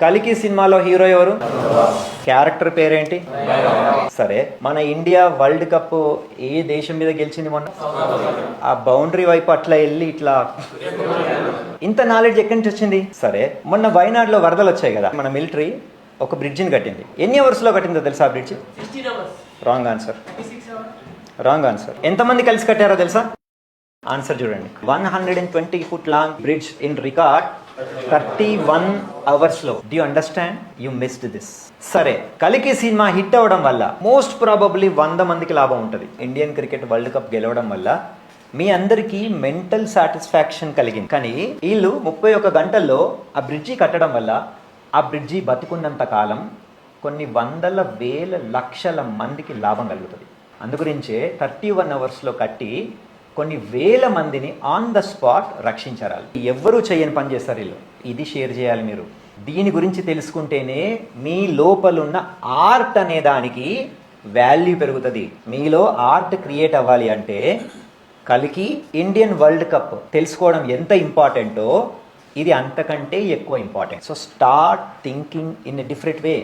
కలికి సినిమాలో హీరో ఎవరు? క్యారెక్టర్ పేరేంటి? సరే, మన ఇండియా వరల్డ్ కప్ ఏ దేశం మీద గెలిచింది మొన్న? ఆ బౌండరీ వైపు అట్లా వెళ్ళి ఇట్లా, ఇంత నాలెడ్జ్ ఎక్కడి నుంచి వచ్చింది? సరే, మొన్న వయనాడులో వరదలు వచ్చాయి కదా, మన మిలిటరీ ఒక బ్రిడ్జిని కట్టింది. ఎన్ని అవర్స్లో కట్టిందో తెలుసా ఆ bridge? Wrong answer. Wrong answer. ఎంతమంది కలిసి కట్టారో తెలుసా? ఆన్సర్ చూడండి. 120 foot long bridge in record 31 hours లో. Do you understand? You missed this. సరే, కలికి సినిమా హిట్ అవ్వడం వల్ల మోస్ట్ ప్రాబబ్లీ 100 మందికి లాభం ఉంటుంది. ఇండియన్ క్రికెట్ వరల్డ్ కప్ గెలవడం వల్ల మీ అందరికీ మెంటల్ సాటిస్ఫాక్షన్ కలిగింది. కానీ వీళ్ళు 31 గంటల్లో ఆ బ్రిడ్జి కట్టడం వల్ల ఆ బ్రిడ్జి బతికున్నంత కాలం కొన్ని వందల వేల లక్షల మందికి లాభం కలుగుతుంది. అందుగురించే 31 hours కట్టి కొన్ని వేల మందిని ఆన్ ద స్పాట్ రక్షించారు. ఎవ్వరూ చేయని పని చేస్తారు వీళ్ళు. ఇది షేర్ చేయాలి మీరు. దీని గురించి తెలుసుకుంటేనే మీ లోపలున్న ఆర్ట్ అనే దానికి వాల్యూ పెరుగుతుంది. మీలో ఆర్ట్ క్రియేట్ అవ్వాలి అంటే కలికి ఇండియన్ వరల్డ్ కప్ తెలుసుకోవడం ఎంత ఇంపార్టెంటో ఇది అంతకంటే ఎక్కువ important. So start thinking in a different way.